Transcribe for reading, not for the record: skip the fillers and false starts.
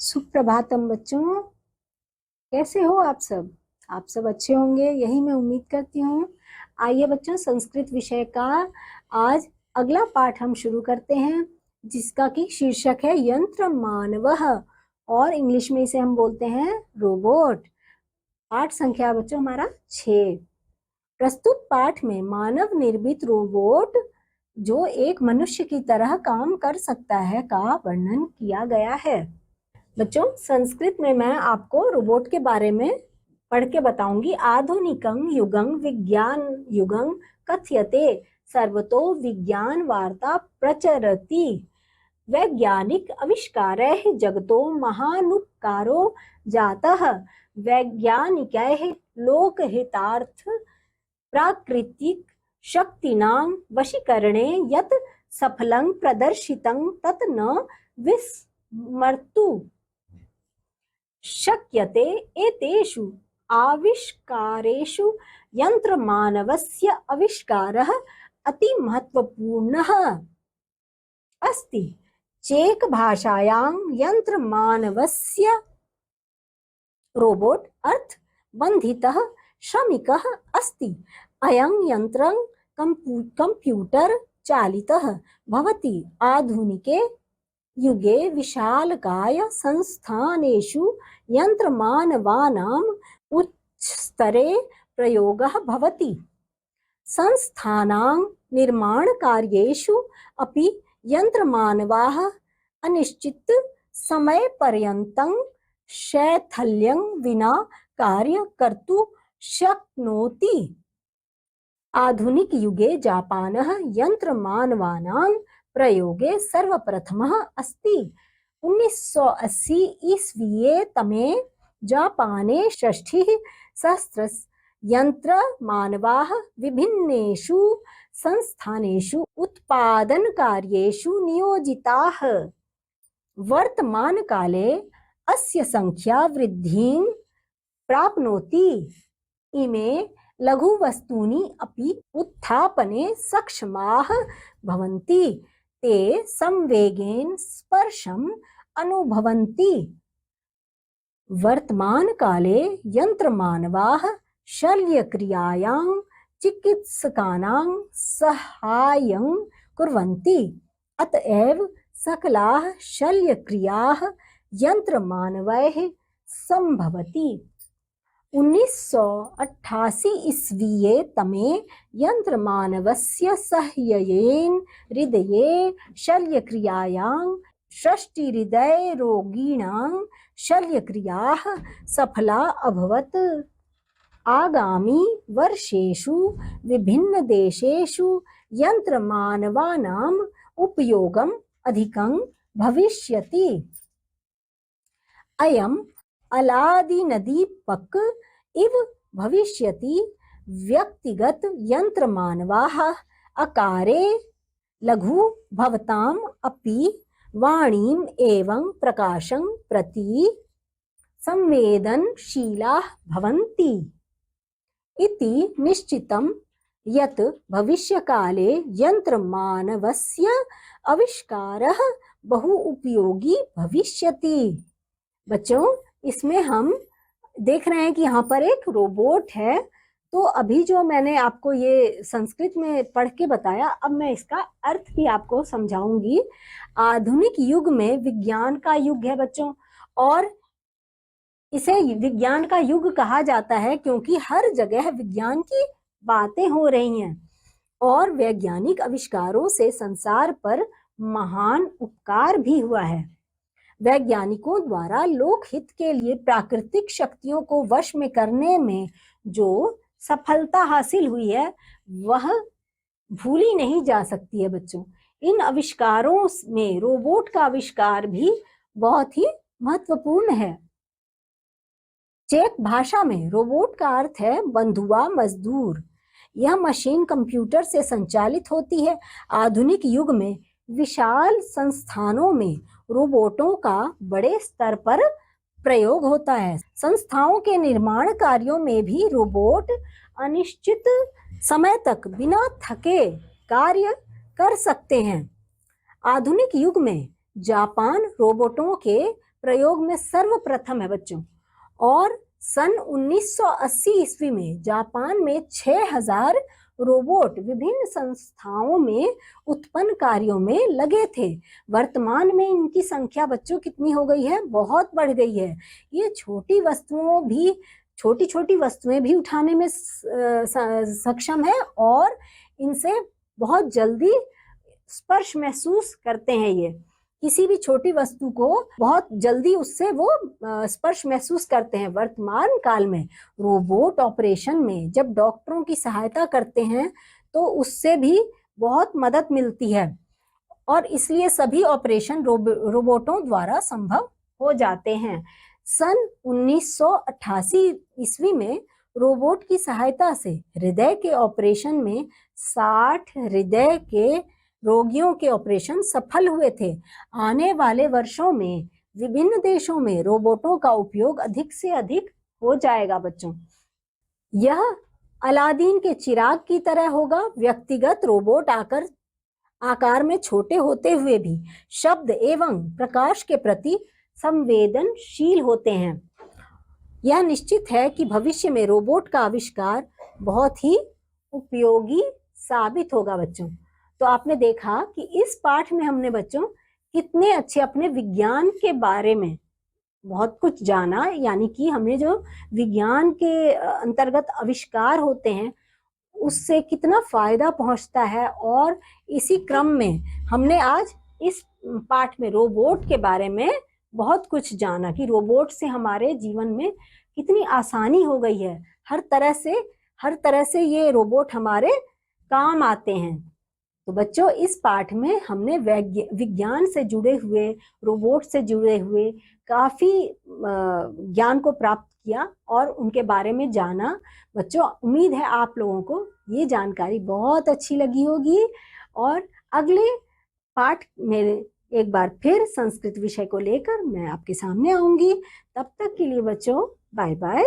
सुप्रभातम बच्चों, कैसे हो आप सब? आप सब अच्छे होंगे, यही मैं उम्मीद करती हूँ। आइए बच्चों, संस्कृत विषय का आज अगला पाठ हम शुरू करते हैं, जिसका कि शीर्षक है यंत्र मानवः, और इंग्लिश में इसे हम बोलते हैं रोबोट। पाठ संख्या बच्चों हमारा 6। प्रस्तुत पाठ में मानव निर्मित रोबोट जो एक मनुष्य की तरह काम कर सकता है का वर्णन किया गया है। बच्चों, संस्कृत में मैं आपको रोबोट के बारे में पढ़ के बताऊंगी। आधुनिकं युगं विज्ञान युगं कथ्यते, सर्वतो विज्ञान वार्ता प्रचरति। वैज्ञानिक आविष्कारैः जगतो महानुपकारो जातः। वैज्ञानिकैः लोकहितार्थ प्राकृतिक शक्तीनां वशीकरणे यत् सफलं प्रदर्शितं तत् न विस्मर्तु शक्यते। एतेषु आविष्कारेषु यन्त्रमानवस्य आविष्कारः अतिमहत्त्वपूर्णः अस्ति। चेक भाषायां यन्त्रमानवस्य रोबोट अर्थ बन्धितः श्रमिकः अस्ति। अयं यन्त्रं कंप्यूटर चालितः भवति। आधुनिके युगे विशालकाय संस्थानेषु यन्त्रमानवानाम् उच्चस्तरे प्रयोगः भवति। संस्थानां निर्माणकार्येषु अपि यन्त्रमानवाः अनिश्चित समयपर्यन्तं शैथिल्यं विना कार्यं कर्तुं शक्नोति। आधुनिक युगे जापानः यन्त्रमानवानां प्रयोगे सर्वप्रथमः अस्ति। 1980 ईस्वीये तमे जापाने 60,000 यन्त्रमानवाः विभिन्नेषु संस्थानेषु उत्पादनकार्येषु नियोजिताः। वर्तमानकाले अस्य संख्या वृद्धिं प्राप्नोति। इमे लघुवस्तूनि अपि उत्थापने सक्षमाः भवन्ति। ते संवेगेन स्पर्शम् अनुभवन्ति। वर्तमानकाले यन्त्रमानवाः शल्यक्रियायां चिकित्सकानां साहाय्यं कुर्वन्ति। अतएव सकलाः शल्यक्रियाः यन्त्रमानवैः सम्भवति। 1988 ईस्वीये तमे यन्त्रमानवस्य साहाय्येन हृदये शल्यक्रियायां षष्टिहृदयरोगिणां शल्यक्रियाः सफला अभवत्। आगामी वर्षेषु विभिन्नदेशेषु यन्त्रमानवानाम् उपयोगम् अधिकं भविष्यति। अयम् अलादिनदीपक इव भविष्यति। व्यक्तिगत यन्त्रमानवाः आकारे लघु भवताम् अपि वाणीम् एवं प्रकाशं प्रति संवेदनशीलाः भवन्ति इति निश्चितं यत् भविष्यकाले यन्त्रमानवस्य आविष्कारः बहु उपयोगी भविष्यति। बच्चों, इसमें हम देख रहे हैं कि यहाँ पर एक रोबोट है। तो अभी जो मैंने आपको ये संस्कृत में पढ़ के बताया, अब मैं इसका अर्थ भी आपको समझाऊंगी। आधुनिक युग में विज्ञान का युग है बच्चों, और इसे विज्ञान का युग कहा जाता है क्योंकि हर जगह विज्ञान की बातें हो रही हैं और वैज्ञानिक आविष्कारों से संसार पर महान उपकार भी हुआ है। वैज्ञानिकों द्वारा लोकहित के लिए प्राकृतिक शक्तियों को वश में करने में जो सफलता हासिल हुई है, वह भूली नहीं जा सकती है बच्चों। इन आविष्कारों में रोबोट का आविष्कार भी बहुत ही महत्वपूर्ण है। चेक भाषा में रोबोट का अर्थ है बंधुआ मजदूर। यह मशीन कंप्यूटर से संचालित होती है। आधुनिक युग में विशाल संस्थानों में रोबोटों का बड़े स्तर पर प्रयोग होता है। संस्थाओं के निर्माण कार्यों में भी रोबोट अनिश्चित समय तक बिना थके कार्य कर सकते हैं। आधुनिक युग में जापान रोबोटों के प्रयोग में सर्वप्रथम है बच्चों। और सन 1980 ईस्वी में जापान में 6000 रोबोट विभिन्न संस्थाओं में उत्पन्न कार्यों में लगे थे। वर्तमान में इनकी संख्या बच्चों कितनी हो गई है? बहुत बढ़ गई है। ये छोटी छोटी वस्तुएं भी उठाने में सक्षम है और इनसे बहुत जल्दी स्पर्श महसूस करते हैं। ये किसी भी छोटी वस्तु को बहुत जल्दी उससे वो स्पर्श महसूस करते हैं। वर्तमान काल में रोबोट ऑपरेशन में जब डॉक्टरों की सहायता करते हैं तो उससे भी बहुत मदद मिलती है और इसलिए सभी ऑपरेशन रोबोटों द्वारा संभव हो जाते हैं। सन 1988 ईस्वी में रोबोट की सहायता से हृदय के ऑपरेशन में 60 हृदय के रोगियों के ऑपरेशन सफल हुए थे। आने वाले वर्षों में विभिन्न देशों में रोबोटों का उपयोग अधिक से अधिक हो जाएगा बच्चों। यह अलादीन के चिराग की तरह होगा। व्यक्तिगत रोबोट आकार में छोटे होते हुए भी शब्द एवं प्रकाश के प्रति संवेदनशील होते हैं। यह निश्चित है कि भविष्य में रोबोट का आविष्कार बहुत ही उपयोगी साबित होगा बच्चों। तो आपने देखा कि इस पाठ में हमने बच्चों कितने अच्छे अपने विज्ञान के बारे में बहुत कुछ जाना, यानी कि हमें जो विज्ञान के अंतर्गत आविष्कार होते हैं उससे कितना फायदा पहुंचता है। और इसी क्रम में हमने आज इस पाठ में रोबोट के बारे में बहुत कुछ जाना कि रोबोट से हमारे जीवन में कितनी आसानी हो गई है। हर तरह से ये रोबोट हमारे काम आते हैं। तो बच्चों इस पाठ में हमने विज्ञान से जुड़े हुए, रोबोट से जुड़े हुए काफी ज्ञान को प्राप्त किया और उनके बारे में जाना। बच्चों उम्मीद है आप लोगों को ये जानकारी बहुत अच्छी लगी होगी और अगले पाठ में एक बार फिर संस्कृत विषय को लेकर मैं आपके सामने आऊंगी। तब तक के लिए बच्चों बाय बाय।